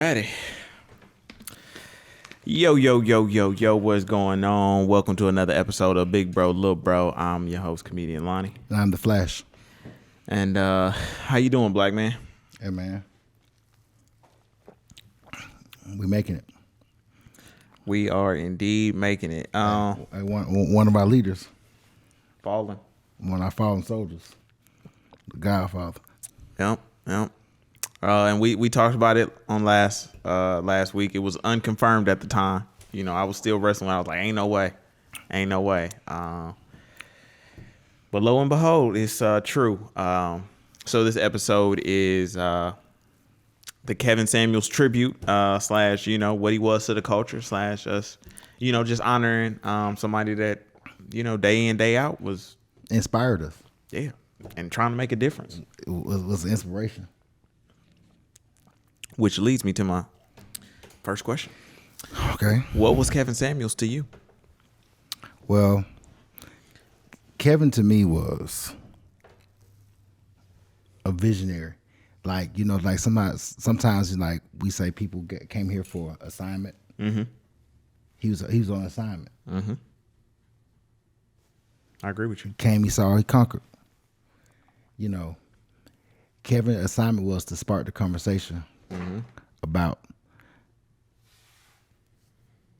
Ready. Yo, what's going on? Welcome to another episode of Big Bro, Little Bro. I'm your host, comedian Lonnie. I'm the Flash. And how you doing, black man? Hey, man. We making it. We are indeed making it. One of our leaders. Falling. One of our fallen soldiers. The Godfather. Yep. And we talked about it on last week. It was unconfirmed at the time. You know, I was still wrestling. I was like, ain't no way. But lo and behold, it's true. So this episode is the Kevin Samuels tribute / what he was to the culture / us, just honoring somebody that, day in, day out was inspired us. Yeah. And trying to make a difference. It was an inspiration. Which leads me to my first question. Okay. What was Kevin Samuels to you? Well, Kevin to me was a visionary. Like, sometimes like we say people came here for assignment. Mm-hmm. He was on assignment. Mm-hmm. I agree with you. Came, he saw, he conquered. Kevin's assignment was to spark the conversation about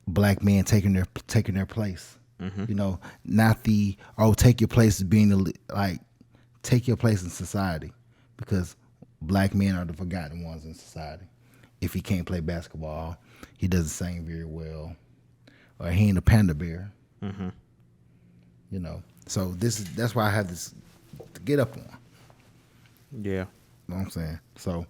black men taking their place. Mm-hmm. Not the take your place as being take your place in society, because black men are the forgotten ones in society. If he can't play basketball, he doesn't sing very well, or he ain't a panda bear. Mm-hmm. So that's why I have this to get up on. Yeah. You know what I'm saying? So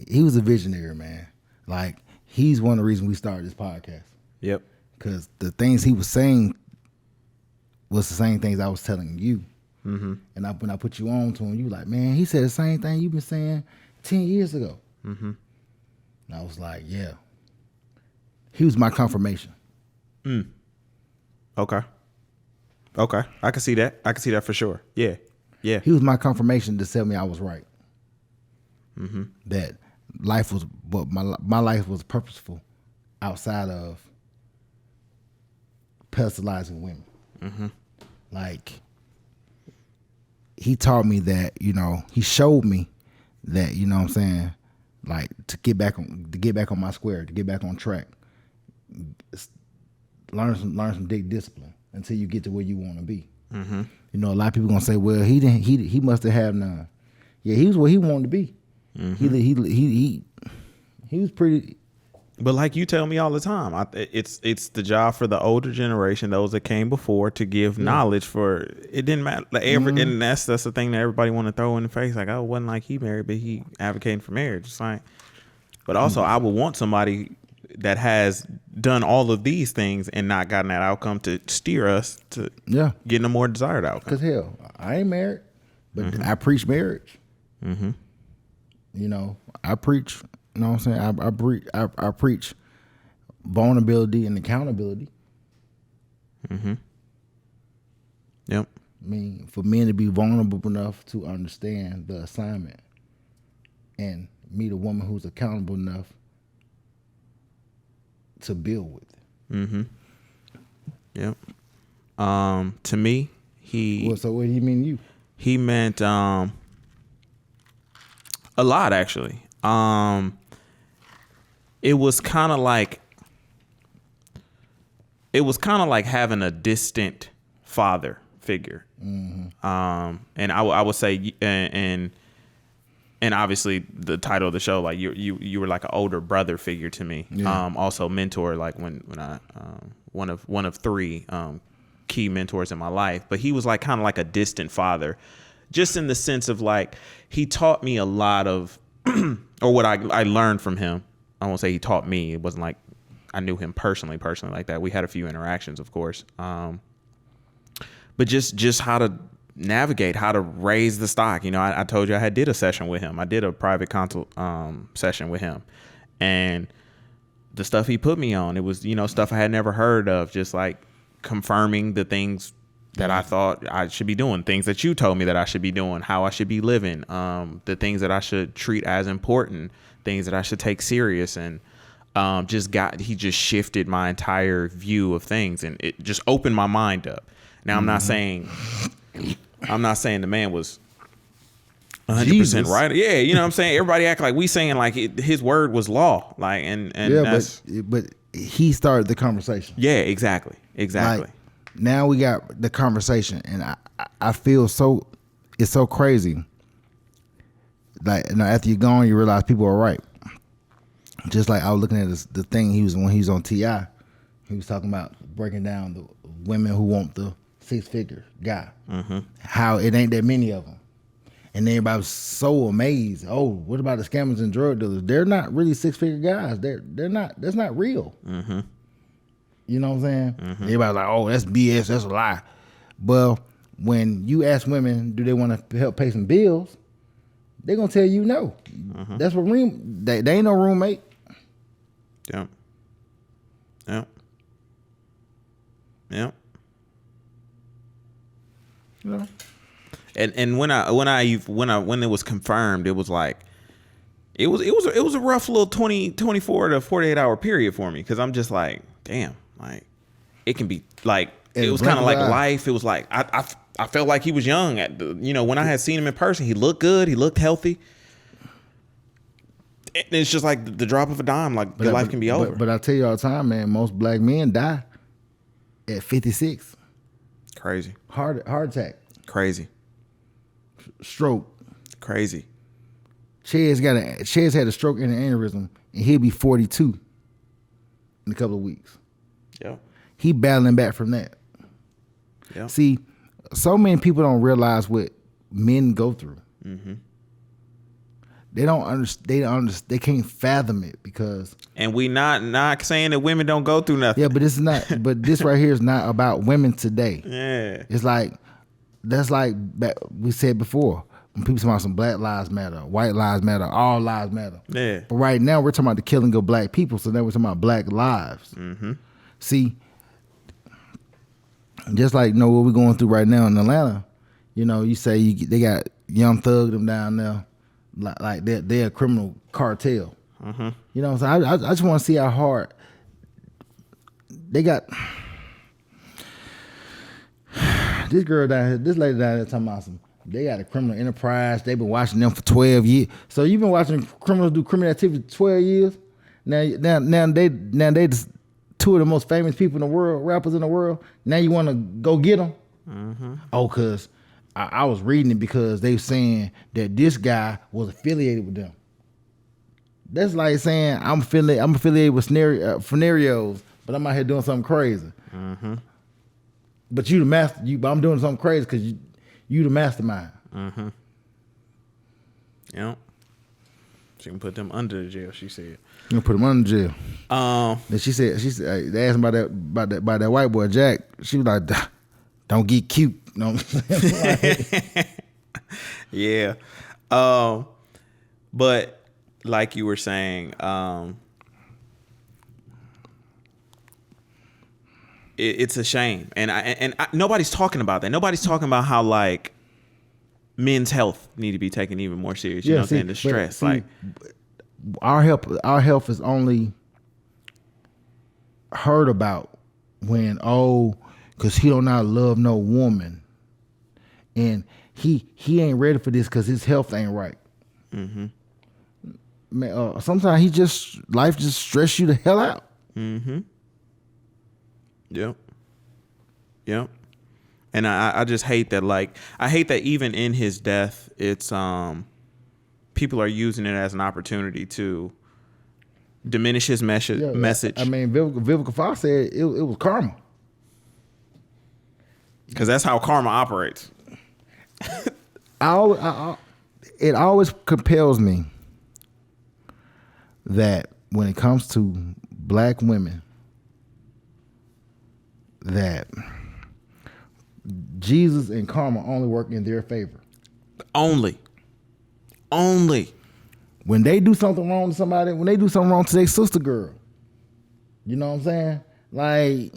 he was a visionary, man. Like, he's one of the reasons we started this podcast. Yep. Because the things he was saying was the same things I was telling you. Mm-hmm. And when I put you on to him, you were like, man, he said the same thing you've been saying 10 years ago. Mm-hmm. And I was like, yeah. He was my confirmation. Okay. I can see that for sure. Yeah. He was my confirmation to tell me I was right. Mm-hmm. That life was, but my life was purposeful outside of pedestalizing women. Mm-hmm. Like, he taught me that, he showed me that, you know what I'm saying, like, to get back on my square, to get back on track, learn some big discipline until you get to where you want to be. Mm-hmm. A lot of people gonna say, well, he must have had none. Yeah, he was where he wanted to be. Mm-hmm. He was pretty. But like you tell me all the time, it's the job for the older generation, those that came before, to give knowledge. For it didn't matter. And that's the thing that everybody want to throw in the face. Like, oh, it wasn't like he married, but he advocating for marriage. It's like, but also I would want somebody that has done all of these things and not gotten that outcome to steer us to getting a more desired outcome. Because hell, I ain't married, but I preach marriage. Mm-hmm. I preach. You know what I'm saying? I preach vulnerability and accountability. Mm-hmm. Yep. I mean, for men to be vulnerable enough to understand the assignment, and meet a woman who's accountable enough to build with. Mm-hmm. Yep. To me, So what do you mean you? He meant a lot, actually. It was kind of like having a distant father figure. Mm-hmm. And I would say, and obviously the title of the show, like you were like an older brother figure to me. Yeah. Also mentor, like when I one of three key mentors in my life. But he was like kind of like a distant father, just in the sense of like he taught me a lot of, or what I learned from him. I won't say he taught me. It wasn't like I knew him personally like that. We had a few interactions, of course. But just how to navigate, how to raise the stock. I told you I did a session with him. I did a private consult session with him, and the stuff he put me on, it was stuff I had never heard of. Just like confirming the things that I thought I should be doing, things that you told me that I should be doing, how I should be living, the things that I should treat as important, things that I should take serious, and he just shifted my entire view of things, and it just opened my mind up. Now I'm not saying the man was 100% right. Yeah, you know what I'm saying? Everybody act like we saying like his word was law. Like and yeah, that's, but he started the conversation. Yeah, exactly. Like, now we got the conversation, and I feel it's so crazy. Like, you know, after you're gone, you realize people are right. Just like I was looking at the thing when he was on TI, he was talking about breaking down the women who want the 6-figure guy, how it ain't that many of them. And everybody was so amazed. Oh, what about the scammers and drug dealers? They're not really 6-figure guys. They're not. That's not real. Mm-hmm. You know what I'm saying? Mm-hmm. Everybody's like, oh, that's BS. That's a lie. Well, when you ask women, do they want to help pay some bills? They're gonna tell you no. Mm-hmm. That's what they ain't no roommate. Yep. Yep. Yep. You know? And when it was confirmed, it was like it was a rough little 24 to 48 hour period for me, because I'm just like, damn, like it can be like it was kind of like life. It was like I felt like he was young when I had seen him in person. He looked good. He looked healthy. And it's just like the drop of a dime. Like your life can be over. But I tell you all the time, man, most black men die at 56. Crazy. Heart attack. Crazy. Stroke. Crazy. Chez had a stroke and an aneurysm, and he'll be 42 in a couple of weeks. Yeah. He battling back from that. Yeah. See, so many people don't realize what men go through. Mm-hmm. They don't understand. They can't fathom it, because. And we not saying that women don't go through nothing. Yeah, but it's not. But this right here is not about women today. Yeah. It's like, that's like we said before, when people talk about some Black Lives Matter, White Lives Matter, all lives matter. Yeah. But right now we're talking about the killing of black people, so now we're talking about black lives. Mm-hmm. See, just like what we're going through right now in Atlanta, you say they got Young Thug them down there, like they're a criminal cartel. Mm-hmm. So I just want to see how hard they got. This girl down here, this lady down here talking about they got a criminal enterprise. They've been watching them for 12 years. So you've been watching criminals do criminal activity for 12 years? Now they just two of the most famous people in the world, rappers in the world. Now you want to go get them? Mm-hmm. Oh, because I was reading it because they saying that this guy was affiliated with them. That's like saying I'm affiliated with Scenarios, but I'm out here doing something crazy. Mm-hmm. But you the master. But I'm doing something crazy because you the mastermind. Mm-hmm. Yeah. She can put them under the jail. She said. You gonna put them under jail. Then she said they asked about that white boy Jack. She was like, "Don't get cute." You know what I'm saying? Yeah. But like you were saying, it's a shame, and nobody's talking about that. Nobody's talking about how like men's health need to be taken even more serious. You know what I'm saying? The stress, like our health is only heard about when because he don't not love no woman, and he ain't ready for this because his health ain't right. Mm-hmm. Man, sometimes life just stress you the hell out. Mm-hmm. Yep. Yep. And I just hate that. Like, I hate that even in his death, it's people are using it as an opportunity to diminish his message. I mean, Vivica Fox said it was karma. Because that's how karma operates. It always compels me that when it comes to black women, that Jesus and karma only work in their favor. Only. When they do something wrong to somebody, when they do something wrong to their sister girl, you know what I'm saying? Like,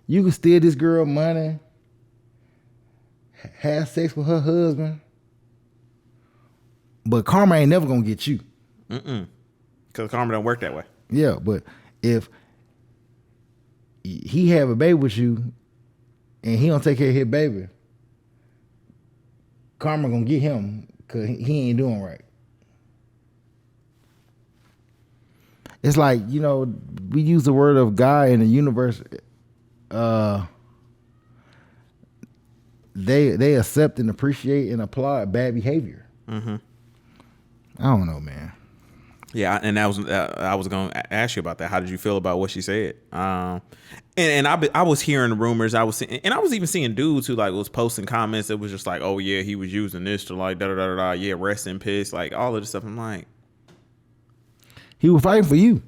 you can steal this girl money, have sex with her husband, but karma ain't never gonna get you. Because karma don't work that way. Yeah, but if he have a baby with you and he don't take care of his baby, karma gonna get him because he ain't doing right. It's like, you know, we use the word of God in the universe. They accept and appreciate and applaud bad behavior. I don't know, man. Yeah, and that was I was going to ask you about that. How did you feel about what she said? And I was hearing rumors. I was even seeing dudes who like was posting comments that was just like, oh yeah, he was using this to like da da da da. Yeah, rest in peace, like all of this stuff. I'm like, he was fighting for you.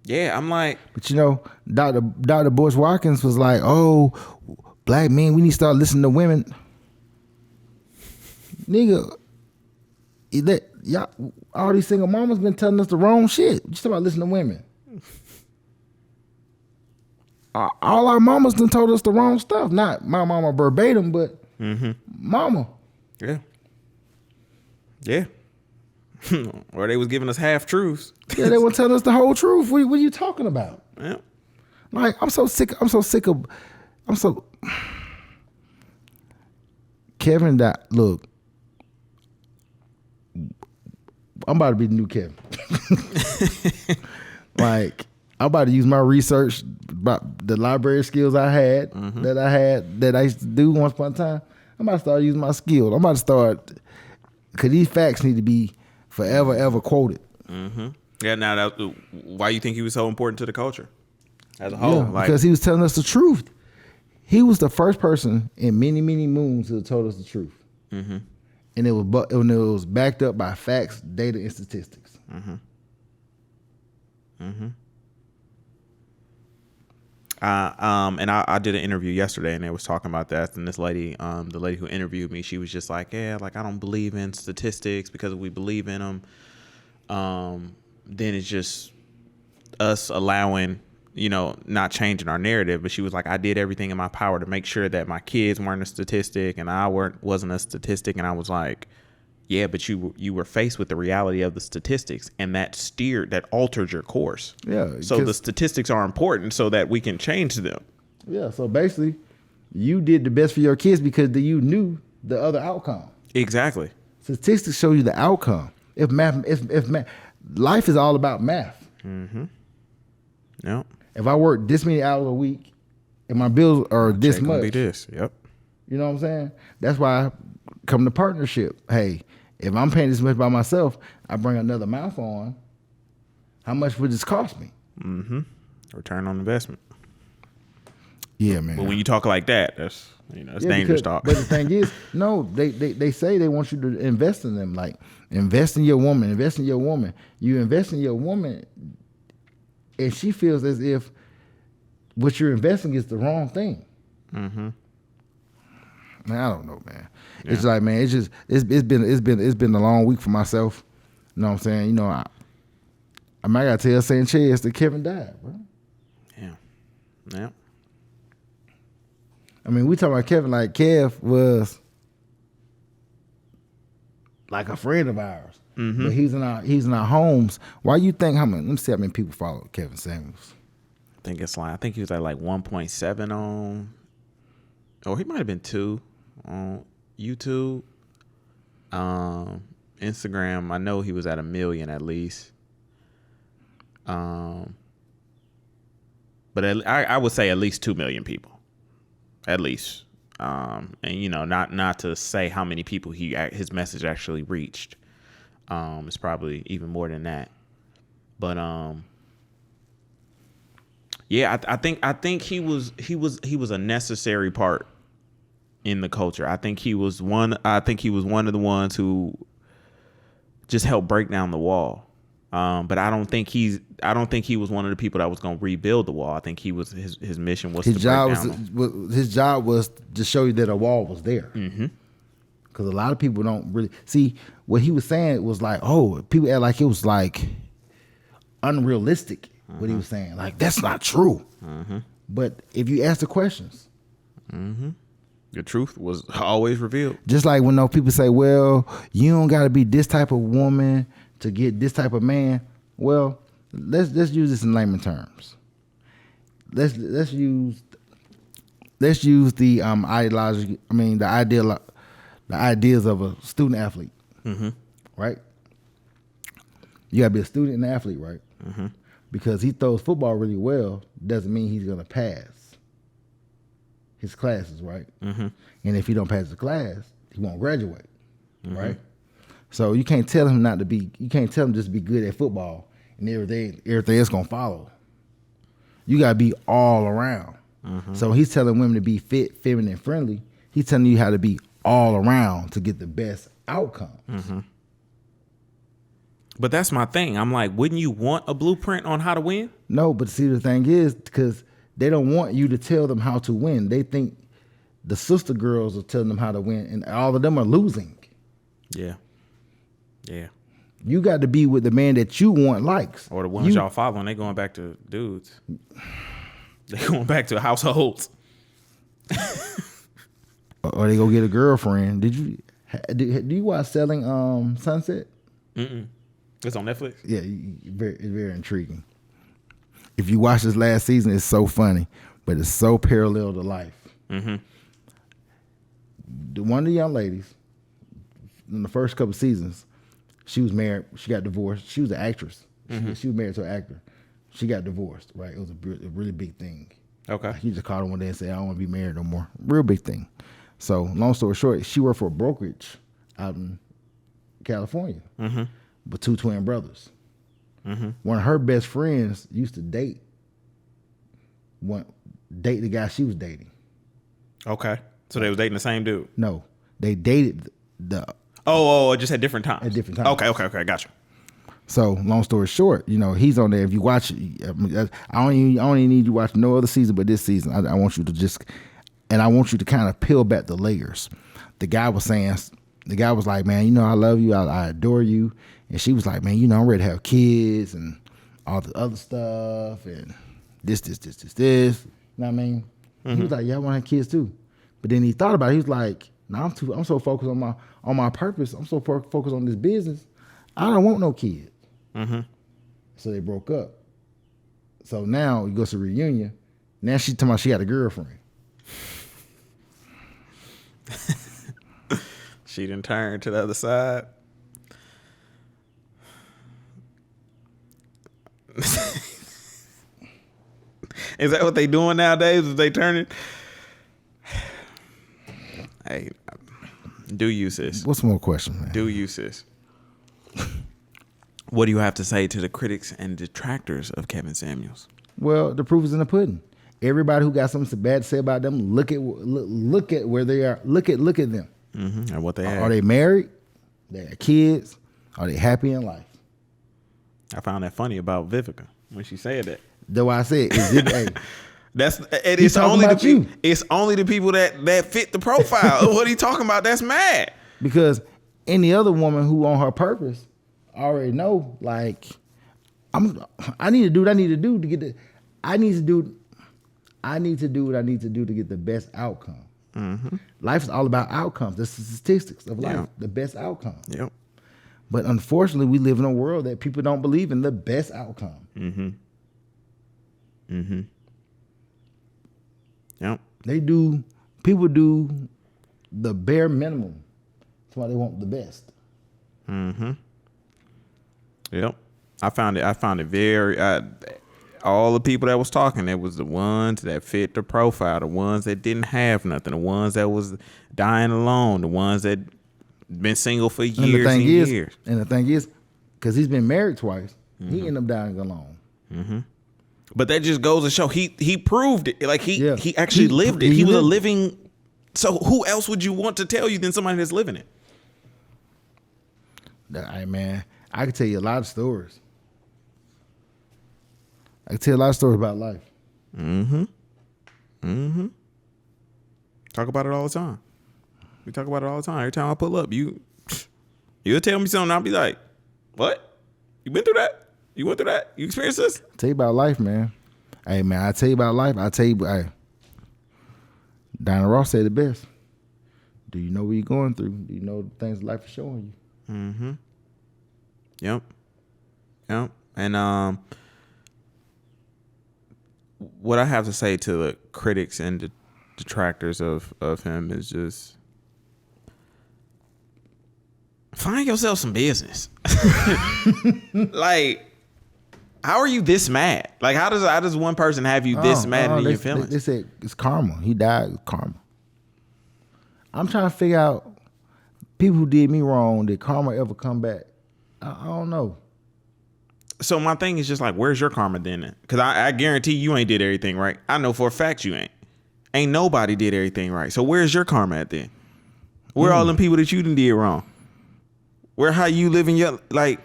Yeah, I'm like, but you know, Dr. Bush Watkins was like, oh, black men, we need to start listening to women. Nigga, y'all, all these single mamas been telling us the wrong shit. You talking about listening to women. All our mamas done told us the wrong stuff. Not my mama verbatim, but mama. Yeah. Yeah. Or they was giving us half truths. Yeah, they were telling us the whole truth. What are you talking about? Yeah. Like, I'm so sick of Kevin that look. I'm about to be the new Kevin. Like, I'm about to use my research about the library skills I had that I used to do once upon a time. I'm about to start using my skills. I'm about to start, because these facts need to be forever ever quoted. Yeah. Now, why you think he was so important to the culture as a whole? Yeah, because he was telling us the truth. He was the first person in many moons who told us the truth. And it was backed up by facts, data, and statistics. And I did an interview yesterday, and they was talking about that. And this lady, the lady who interviewed me, she was just like, "Yeah, like I don't believe in statistics because if we believe in them, then it's just us allowing, you know, not changing our narrative." But she was like, "I did everything in my power to make sure that my kids weren't a statistic, and I wasn't a statistic." And I was like, "Yeah, but you were faced with the reality of the statistics, and that altered your course. Yeah. So the statistics are important so that we can change them." Yeah. So basically, you did the best for your kids because you knew the other outcome. Exactly. Statistics show you the outcome. If math, life is all about math. Yep. If I work this many hours a week, and my bills are this much, be this. Yep. You know what I'm saying? That's why I come to partnership. Hey, if I'm paying this much by myself, I bring another mouth on. How much would this cost me? Return on investment. Yeah, man. But when you talk like that, that's dangerous talk. But the thing is, no, they say they want you to invest in them. Like, invest in your woman. Invest in your woman. You invest in your woman, and she feels as if what you're investing is the wrong thing. Man, I don't know, man. Yeah. It's like, man, it's been a long week for myself. You know what I'm saying? You know, I gotta tell Sanchez that Kevin died, bro. Yeah. I mean, we talking about Kevin like Kev was like a friend of ours, but he's in our homes. Why you think how many? Let me see how many people follow Kevin Samuels. I think he was at like 1.7 on. Or he might have been 2 on YouTube. Instagram, I know he was at 1 million at least. But I would say at least 2 million people. At least. And you know, not to say how many people his message actually reached. It's probably even more than that. But yeah, I think he was a necessary part in the culture. I think he was one of the ones who just helped break down the wall. But I don't think he was one of the people that was going to rebuild the wall. I think his mission was his job was to show you that a wall was there. Because a lot of people don't really see what he was saying. Was like, oh, people act like it was like unrealistic. What he was saying, like, that's not true. But if you ask the questions, the truth was always revealed. Just like when people say, well, you don't got to be this type of woman to get this type of man, well, let's use this in layman terms. Let's use the ideology. I mean, the ideas of a student athlete, right? You gotta be a student and an athlete, right? Because he throws football really well doesn't mean he's gonna pass his classes, right? And if he don't pass the class, he won't graduate, right? So you can't tell him you can't tell him just to be good at football and everything else gonna follow. You gotta be all around. So he's telling women to be fit, feminine, friendly. He's telling you how to be all around to get the best outcomes. But that's my thing. I'm like, wouldn't you want a blueprint on how to win? No, but see, the thing is, because they don't want you to tell them how to win. They think the sister girls are telling them how to win, and all of them are losing. Yeah. You got to be with the man that you want likes. Or the ones y'all following, they going back to dudes. They going back to households. Or they go get a girlfriend. Do you watch Selling Sunset? It's on Netflix? Yeah, it's very intriguing. If you watch this last season, it's so funny, but it's so parallel to life. One of the young ladies, in the first couple seasons, she was married. She got divorced. She was an actress. She was married to an actor. She got divorced, right? It was a really big thing. Okay. He just called her one day and said, I don't want to be married no more. Real big thing. So, long story short, she worked for a brokerage out in California with two twin brothers. One of her best friends used to date the guy she was dating. Okay. So they was dating the same dude? No, they dated the. Just at different times. At different times. Okay, gotcha. So long story short, he's on there. If you watch, I don't even need you to watch no other season but this season. I want you to I want you to kind of peel back the layers. The guy was like, man, I love you, I adore you, and she was like, man, I'm ready to have kids and all the other stuff and this. You know what I mean? He was like, yeah, I want to have kids too. But then he thought about it. He was like, no, I'm so focused on my purpose. I'm so focused on this business. I don't want no kids. So they broke up. So now he goes to a reunion. Now she's talking about she got a girlfriend. She didn't turn to the other side. Is that what they doing nowadays? Is they turning? Hey, do you, sis? What's more question, man? Do you, sis? What do you have to say to the critics and detractors of Kevin Samuels? Well, the proof is in the pudding. Everybody who got something bad to say about them, look at where they are. Look at them. And what they have. Are they married? They have kids? Are they happy in life? I found that funny about Vivica when she said that. That's why I said, it's only the people that fit the profile. What are you talking about? That's mad. Because any other woman who on her purpose already know, like, I need to do what I need to do to get I need to do what I need to do to get the best outcome. Life is all about outcomes. That's the statistics of life, the best outcome. Yep. But unfortunately, we live in a world that people don't believe in the best outcome. Yep. People do the bare minimum. That's why they want the best. Yep. I found it very, all the people that was talking, it was the ones that fit the profile, the ones that didn't have nothing, the ones that was dying alone, the ones that been single for years and years. And the thing is, because he's been married twice, he ended up dying alone. But that just goes to show he proved it. Like he actually lived it. He was a living. So who else would you want to tell you than somebody that's living it? Man, I can tell you a lot of stories. I can tell you a lot of stories about life. Talk about it all the time. We talk about it all the time. Every time I pull up, you'll tell me something. I'll be like, what? You been through that? You went through that? You experienced this? Tell you about life, man. Hey, man, I tell you about life. Diana Ross said it best. Do you know what you're going through? Do you know the things life is showing you? Yep. And what I have to say to the critics and detractors of him is just find yourself some business. Like, how are you this mad? Like, how does one person have you this mad in your feelings? They said it's karma. He died with karma. I'm trying to figure out people who did me wrong. Did karma ever come back? I don't know. So my thing is just like, where's your karma then? Because I guarantee you ain't did everything right. I know for a fact you ain't. Ain't nobody did everything right. So where's your karma at then? Where all them people that you done did wrong? Where how you living your like?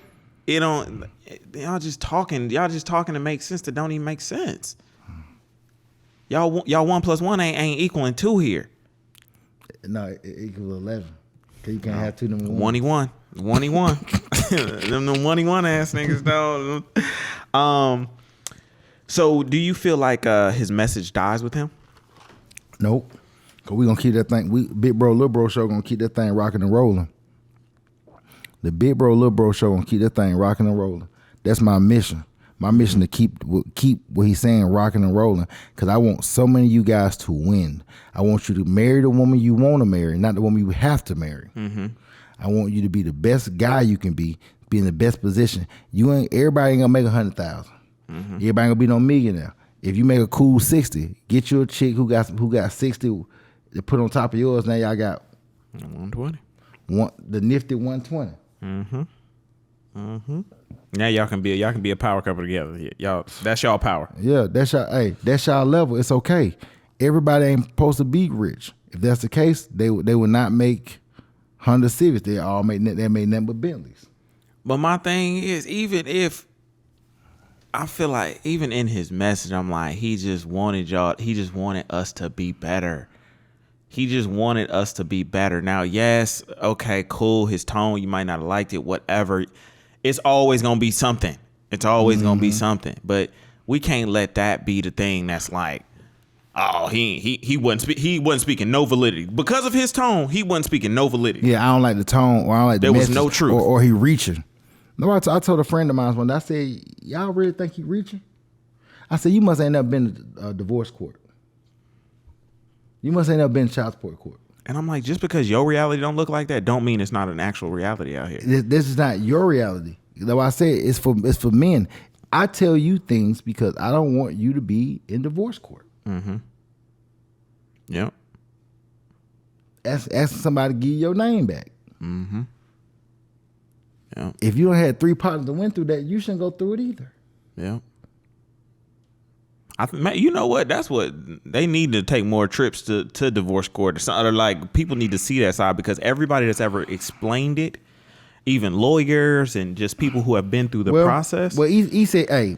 It don't. Y'all just talking to make sense that don't even make sense. Y'all 1 + 1 ain't equaling 2 here. No, it equals 11. Cause you can't have two number 1-1. 1-1. them 1-1 ass niggas though. So do you feel like his message dies with him? Nope. Cause we gonna keep that thing. Big Bro, Little Bro show gonna keep that thing rocking and rolling. The Big Bro, Little Bro show gonna keep that thing rocking and rolling. That's my mission. My mission to keep what he's saying rocking and rolling. Cause I want so many of you guys to win. I want you to marry the woman you want to marry, not the woman you have to marry. Mm-hmm. I want you to be the best guy you can be in the best position. Everybody ain't gonna make 100,000. Mm-hmm. Everybody ain't gonna be no millionaire. If you make a cool 60, get you a chick who got 60 to put on top of yours. Now y'all got 120. The nifty 120. Mm-hmm. Mm-hmm. Now y'all can be a power couple together. Y'all, that's y'all power. Yeah, that's y'all level. It's okay. Everybody ain't supposed to be rich. If that's the case, they would not make Honda Civics. They made nothing but Bentleys. But my thing is, even if I feel like even in his message, I'm like, he just wanted us to be better. He just wanted us to be better. Now, yes, okay, cool. His tone, you might not have liked it, whatever. It's always gonna be something. It's always gonna be something. But we can't let that be the thing that's like, oh, he wasn't speaking no validity. Because of his tone, he wasn't speaking no validity. Yeah, I don't like the tone, or I don't like the message. There was no truth. Or he reaching. No, I told a friend of mine one day, I said, y'all really think he reaching? I said, you must ain't never been to a divorce court. You must ain't never been to child support court. And I'm like, just because your reality don't look like that, don't mean it's not an actual reality out here. This is not your reality. Though I say it's for men. I tell you things because I don't want you to be in divorce court. Mm-hmm. Yep. Asking somebody to give you your name back. Mm-hmm. Yeah. If you don't have 3 partners that went through that, you shouldn't go through it either. Yeah. You know what? That's what they need to take more trips to divorce court or something. Or like people need to see that side, because everybody that's ever explained it, even lawyers and just people who have been through the process. Well, he said, "Hey,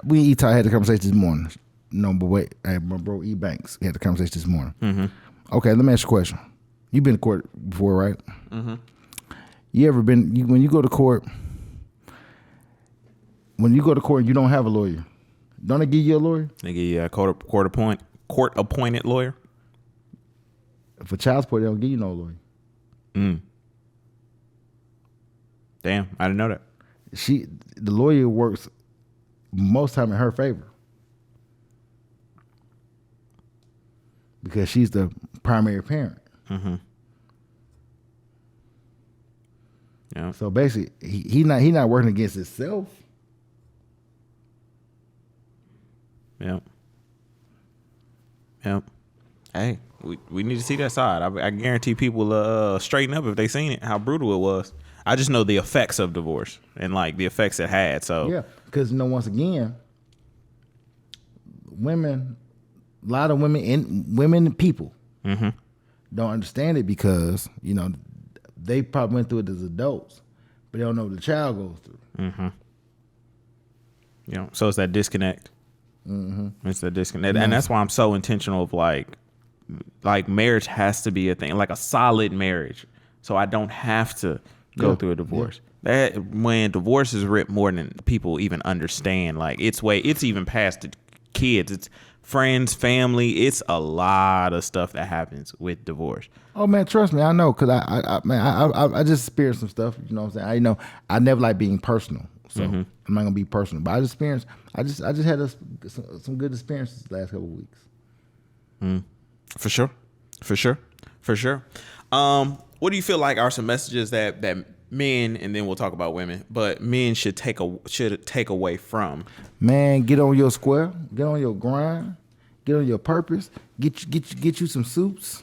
we had the conversation this morning." No, but wait, hey, my bro E Banks had the conversation this morning. Mm-hmm. Okay, let me ask you a question. You've been to court before, right? Mm-hmm. You ever been when you go to court? When you go to court, and you don't have a lawyer. Don't they give you a lawyer? They give you a court appointed lawyer. For child support, they don't give you no lawyer. Damn, I didn't know that. The lawyer works most time in her favor because she's the primary parent. Mm-hmm. Yeah. So basically, he not working against himself. Yep. Hey, we need to see that side. I guarantee people will straighten up if they seen it, how brutal it was. I just know the effects of divorce and like the effects it had. So yeah, because once again, a lot of women and people don't understand it because they probably went through it as adults, but they don't know what the child goes through. Mm-hmm. So it's that disconnect. Mm-hmm. It's the disconnect, and that's why I'm so intentional of like marriage has to be a thing, like a solid marriage, so I don't have to go through a divorce. Yeah. That when divorce is ripped more than people even understand, like it's even past the kids. It's friends, family. It's a lot of stuff that happens with divorce. Oh man, trust me, I know, cause I just experienced some stuff. You know what I'm saying? I never like being personal, so I'm not gonna be personal. But I just had some good experiences the last couple of weeks. For sure. What do you feel like are some messages that men, and then we'll talk about women, but men should take away from? Man, get on your square, get on your grind, get on your purpose, get you some suits.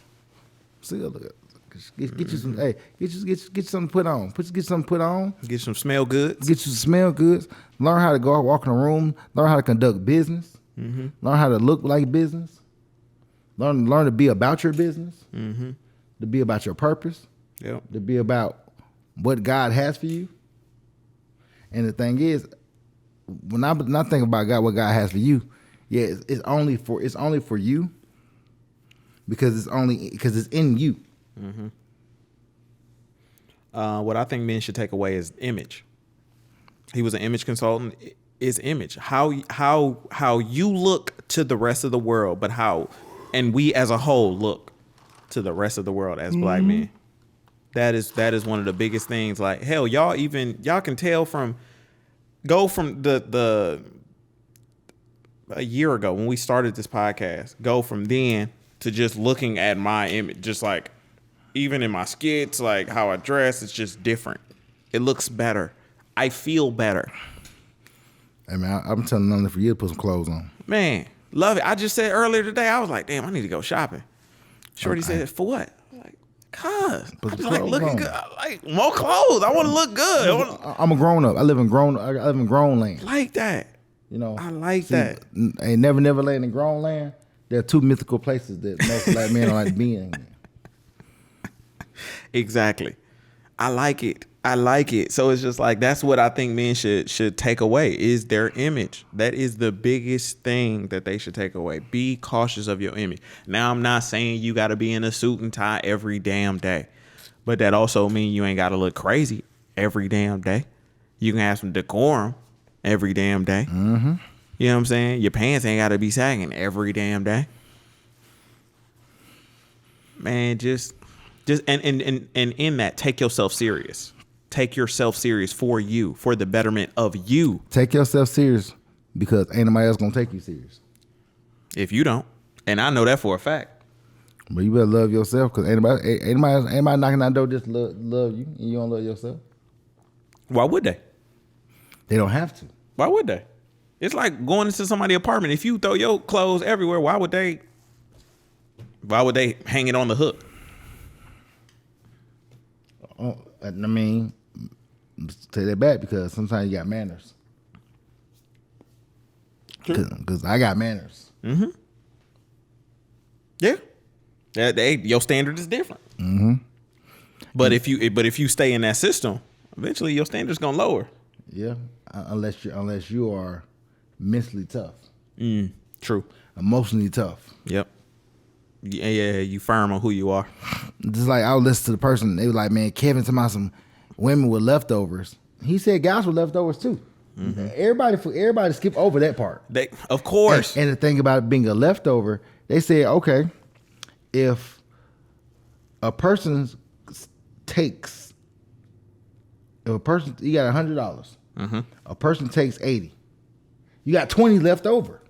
See, get you some. Hey, get you something to put on. Get something put on. Get some smell goods. Get you some smell goods. Learn how to go out, walk in a room. Learn how to conduct business. Learn how to look like business. Learn to be about your business. To be about your purpose. Yep. To be about what God has for you. And the thing is, when I think about God, what God has for you, yeah, it's only for you. Because it's in you. What I think men should take away is image. He was an image consultant. Is image how you look to the rest of the world, but and we as a whole look to the rest of the world as black men. That is one of the biggest things. Like hell, y'all can tell from the a year ago when we started this podcast. Go from then to just looking at my image, just like even in my skits, like how I dress, it's just different. It looks better. I feel better. Hey man, I'm telling them for you to put some clothes on. Man, love it. I just said earlier today, I was like, damn, I need to go shopping. Shorty said, for what? I'm like, cause I just like looking good. I like more clothes. I want to look good. I'm a grown up. I live in grown land. Like that. You know, I like that. Ain't never land in grown land. There are two mythical places that most black men don't like being in. Exactly. I like it. So it's just like, that's what I think men should take away is their image. That is the biggest thing that they should take away. Be cautious of your image. Now, I'm not saying you got to be in a suit and tie every damn day, but that also means you ain't got to look crazy every damn day. You can have some decorum every damn day. You know what I'm saying? Your pants ain't got to be sagging every damn day. Man, just and in that, take yourself serious. Take yourself serious for you, for the betterment of you. Take yourself serious because ain't nobody else gonna take you serious. If you don't, and I know that for a fact. But you better love yourself because ain't nobody knocking on the door just to love you, and you don't love yourself. Why would they? They don't have to. Why would they? It's like going into somebody's apartment. If you throw your clothes everywhere, why would they hang it on the hook? I mean, take that back because sometimes you got manners. Because I got manners. Yeah. Your standard is different. But if you stay in that system, eventually your standard's gonna lower. Yeah, unless you are mentally tough. True. Emotionally tough. Yep. Yeah, you firm on who you are. Just like I would listen to the person, they were like, man, Kevin talking about some women with leftovers. He said guys with leftovers too. Everybody skip over that part. Of course. And the thing about it being a leftover, they said, okay, if a person you got $100, a person takes 80, you got 20 left over.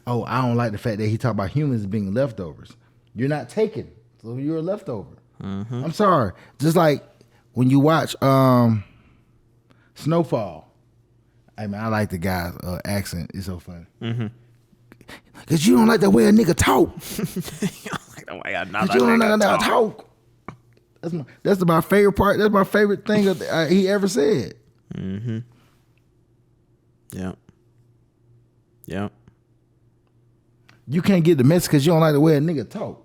Oh, I don't like the fact that he talked about humans being leftovers. You're not taken, so you're a leftover. I'm sorry. Just like when you watch Snowfall. I mean, I like the guy's accent. It's so funny. Cause you don't like the way a nigga talk. You don't like the way a nigga talk. That's my favorite part. That's my favorite thing he ever said. Yep. You can't get the message because you don't like the way a nigga talk.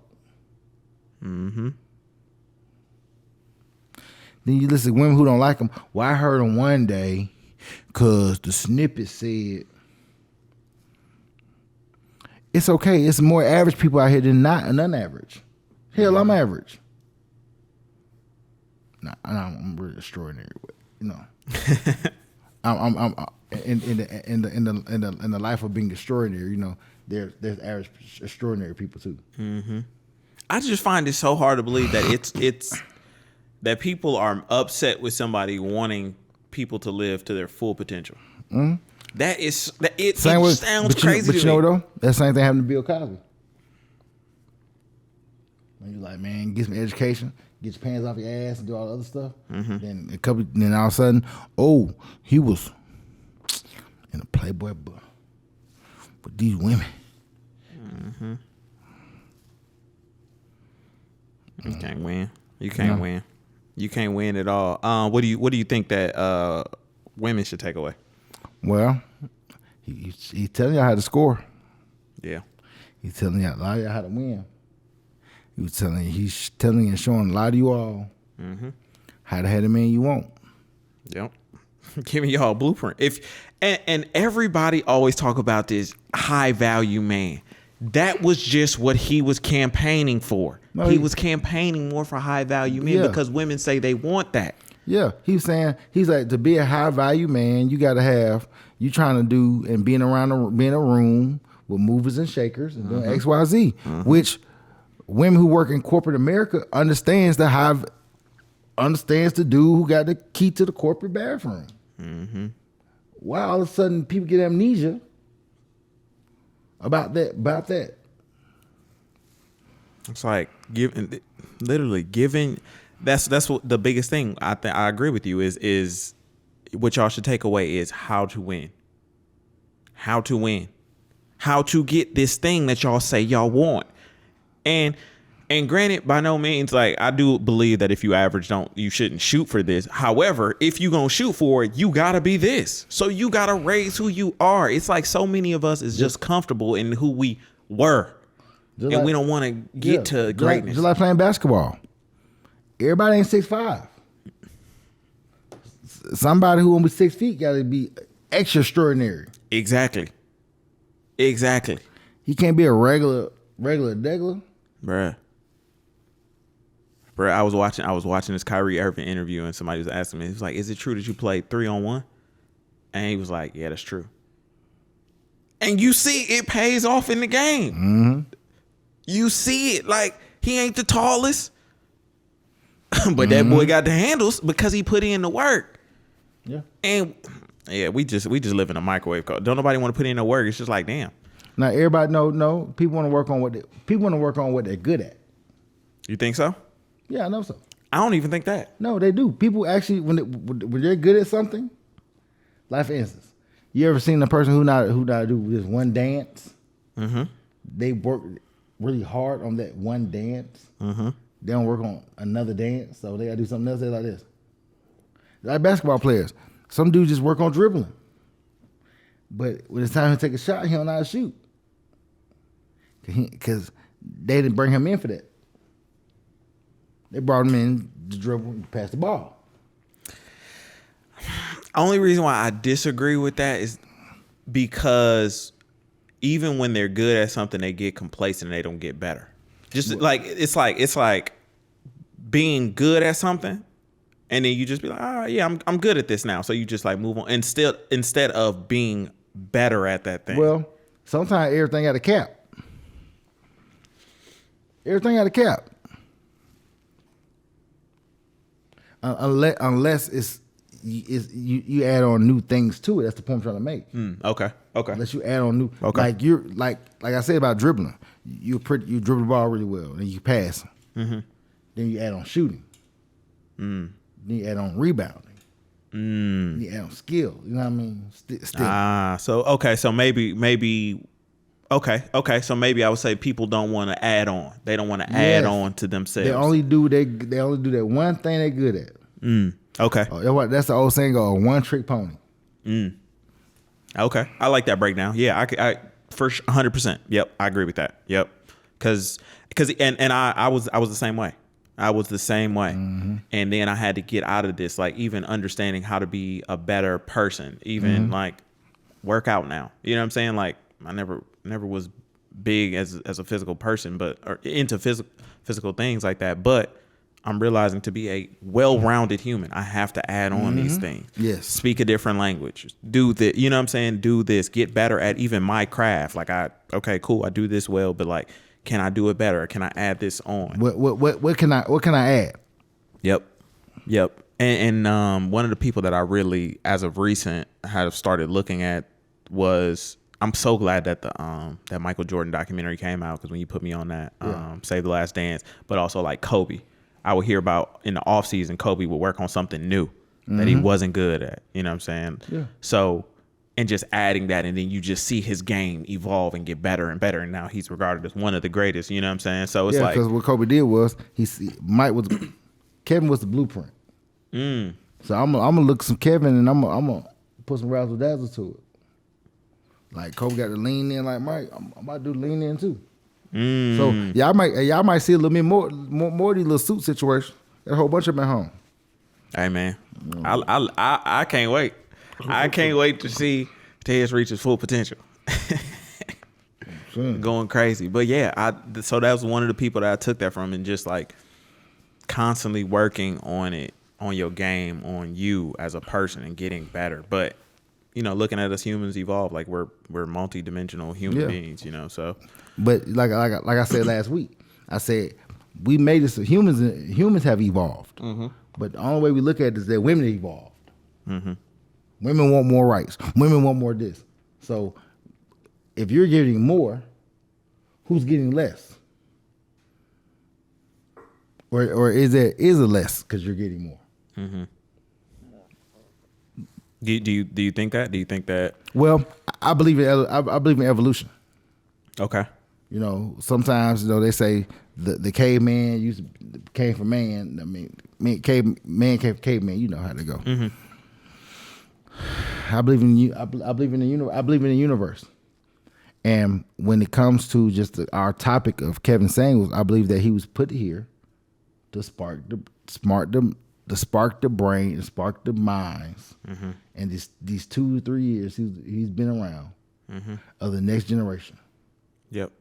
Then you listen to women who don't like him. Well, I heard him one day because the snippet said, it's okay. It's more average people out here than not non-average. Hell, I'm average. Nah, I'm really extraordinary. You know, I'm in the life of being extraordinary, you know, there's average extraordinary people too. I just find it so hard to believe that it's that people are upset with somebody wanting people to live to their full potential. That is it sounds crazy. But you know though, that same thing happened to Bill Cosby. When you're like, man, get some education, get your pants off your ass, and do all the other stuff. Then all of a sudden, he was in a Playboy book with these women. You can't win. You can't win. You can't win at all. What do you think that women should take away? Well, he's telling y'all how to score. Yeah. He's telling y'all a lot of y'all how to win. He's telling and showing a lot of you all how to have the man you want. Yep. Giving y'all a blueprint. And everybody always talk about this high value man. That was just what he was campaigning for. No, he was campaigning more for high value men because women say they want that. Yeah, he's like, to be a high value man, you got to have, you trying to do and being a room with movers and shakers and doing X, Y, Z, which women who work in corporate America understands the dude who got the key to the corporate bathroom. Why all of a sudden people get amnesia about that? It's like giving. That's what the biggest thing. I agree with you is what y'all should take away is how to win. How to get this thing that y'all say y'all want. And granted, by no means, like, I do believe that if you average, you shouldn't shoot for this. However, if you gonna shoot for it, you gotta be this. So you gotta raise who you are. It's like so many of us is just comfortable in who we were. We don't want to get to greatness. Just like playing basketball. Everybody ain't 6'5". Somebody who only 6 feet got to be extra extraordinary. Exactly. He can't be a regular degular. Bruh, I was watching this Kyrie Irving interview, and somebody was asking me, he was like, "Is it true that you played 3-on-1?" And he was like, "Yeah, that's true." And you see, it pays off in the game. You see it. Like, he ain't the tallest, but that boy got the handles because he put in the work. Yeah. And yeah, we just live in a microwave. Don't nobody want to put in the work. It's just like, damn. Now everybody no. People want to work on what they're good at. You think so? Yeah, I know so. I don't even think that. No, they do. People actually, when they're good at something, like for instance, you ever seen a person who not do this one dance? They work really hard on that one dance. They don't work on another dance, so they gotta do something else. They're like this. Like basketball players, some dudes just work on dribbling, but when it's time to take a shot, he don't know how to shoot because they didn't bring him in for that. They brought him in to dribble and pass the ball. Only reason why I disagree with that is because even when they're good at something, they get complacent and they don't get better. Just like it's like being good at something, and then you just be like, yeah, I'm good at this now. So you just like move on instead of being better at that thing. Well, sometimes everything got a cap. Everything got a cap. Unless it's you add on new things to it. That's the point I'm trying to make. Okay. Unless you add on new, like you're like I said about dribbling, you dribble the ball really well, and you pass. Then you add on shooting. Then you add on rebounding. Then you add on skill. You know what I mean? So maybe. Okay. So maybe I would say people don't want to add on. They don't want to add on to themselves. They only do that one thing they're good at. Okay. That's the old saying, a one trick pony. Okay. I like that breakdown. Yeah, I for 100%. Yep, I agree with that. Yep. Cuz I was the same way. And then I had to get out of this, like even understanding how to be a better person, even like work out now. You know what I'm saying? Like I never was big as a physical person, or into physical things like that. But I'm realizing to be a well-rounded human, I have to add on these things. Yes. Speak a different language. Do this. You know what I'm saying? Do this. Get better at even my craft. Like okay, cool. I do this well, but like, can I do it better? Can I add this on? What can I add? Yep. And one of the people that I really, as of recent, have started looking at was, I'm so glad that that Michael Jordan documentary came out, because when you put me on that, Save the Last Dance, but also like Kobe, I would hear about in the off season, Kobe would work on something new that he wasn't good at. You know what I'm saying? Yeah. So, and just adding that, and then you just see his game evolve and get better and better, and now he's regarded as one of the greatest. You know what I'm saying? So it's like, because what Kobe did was Kevin was the blueprint. So I'm gonna look some Kevin, and I'm gonna put some razzle dazzle to it. Like Kobe got to lean in like Mike. I'm about to do lean in too. So y'all might see a little bit more of these little suit situations. Got a whole bunch of them at home. Hey man, I can't wait. I can't wait to see Tez reach his full potential. Going crazy. But yeah, so that was one of the people that I took that from, and just like constantly working on it, on your game, on you as a person, and getting better. But you know, looking at us humans evolve, like we're multi-dimensional human beings, you know. So, but like I said last week, I said we made this. Humans have evolved, but the only way we look at it is that women evolved. Women want more rights. Women want more this. So, if you're getting more, who's getting less? Or is it less because you're getting more? Do you think that? Do you think that? Well, I believe in evolution. Okay. You know, sometimes they say the caveman came from man. I mean, man came from caveman. You know how they go. I believe in you. I believe in the universe. I believe in the universe. And when it comes to just our topic of Kevin Samuels, I believe that he was put here to spark the brain and spark the minds. And these 2 to 3 years he's been around of the next generation. Yep.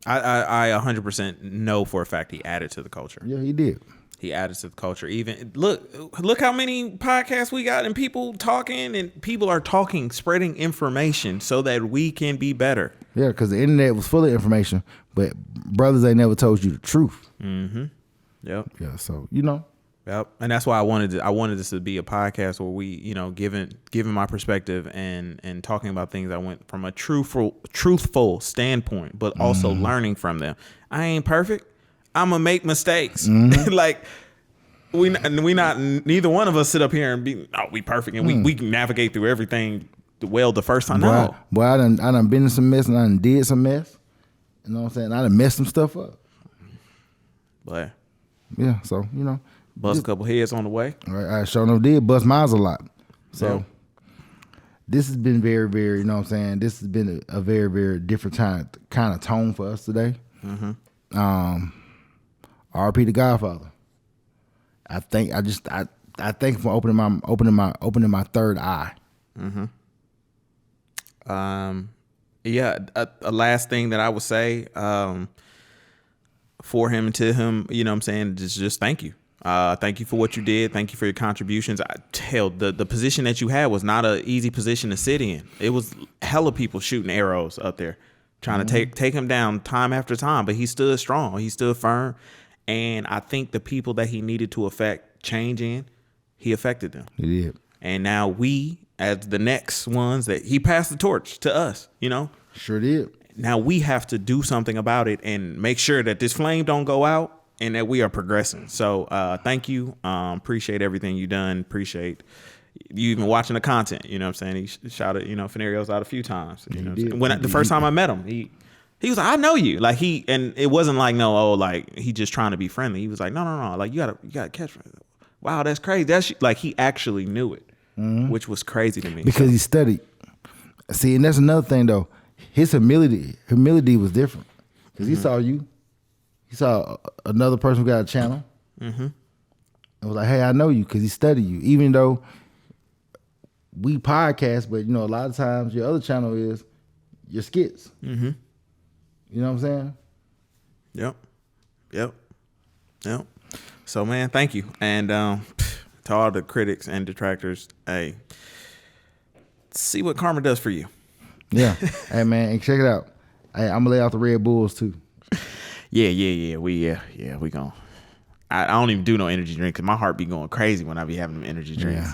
I 100% know for a fact he added to the culture. Yeah, he did. He added to the culture. Even look how many podcasts we got, and people talking, and people are talking, spreading information so that we can be better. Yeah, because the internet was full of information, but brothers ain't never told you the truth. Yep. Yeah. So you know. Yep. And that's why I wanted this to be a podcast where we, you know, giving my perspective and talking about things I went from a truthful standpoint, but also learning from them. I ain't perfect. I'm gonna make mistakes. Like neither one of us sit up here and be, oh, we perfect and we can navigate through everything well the first time. No. Boy, I done been in some mess, and I done did some mess. You know what I'm saying? I done messed some stuff up. But yeah, so you know. Bust a couple heads on the way. All right, I sure enough did bust mines a lot. So this has been very, very, you know what I'm saying? This has been a very, very different kind of tone for us today. RP the Godfather. I thank him for opening my third eye. A last thing that I would say for him and to him, you know what I'm saying, just thank you. Thank you for what you did. Thank you for your contributions. The position that you had was not an easy position to sit in. It was hella people shooting arrows up there, trying to take him down time after time. But he stood strong. He stood firm. And I think the people that he needed to affect change in, he affected them. He did. And now we, as the next ones, that he passed the torch to us, you know? Sure did. Now we have to do something about it and make sure that this flame don't go out, and that we are progressing. So thank you. Appreciate everything you done. Appreciate you even watching the content. You know what I'm saying? He shouted, Fenarios out a few times. You know what I'm saying? The first time I met him, he was like, I know you. Like and it wasn't like, he just trying to be friendly. He was like, no. Like you gotta catch me. Wow, that's crazy. That's like he actually knew it, which was crazy to me. Because he studied. See, and that's another thing though. His humility was different. Because he saw you. He saw another person who got a channel and was like, hey, I know you because he studied you. Even though we podcast, but, a lot of times your other channel is your skits. You know what I'm saying? Yep. Yep. So man, thank you, and to all the critics and detractors, hey, see what karma does for you. Yeah. Hey man, and check it out. Hey, I'm gonna lay out the Red Bulls too. Yeah. We gon' I don't even do no energy drink because my heart be going crazy when I be having them energy drinks.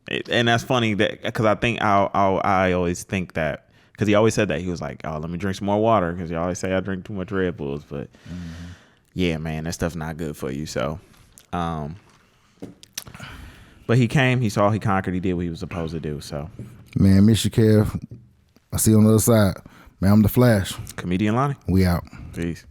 Yeah. And that's funny that because I think I always think that because he always said that he was like, oh, let me drink some more water because you always say I drink too much Red Bulls, but yeah, man, that stuff's not good for you. So, but he came, he saw, he conquered, he did what he was supposed to do. So, Man, miss you, Kev. I see you on the other side. Man, I'm the Flash. Comedian Lonnie, We out. peace.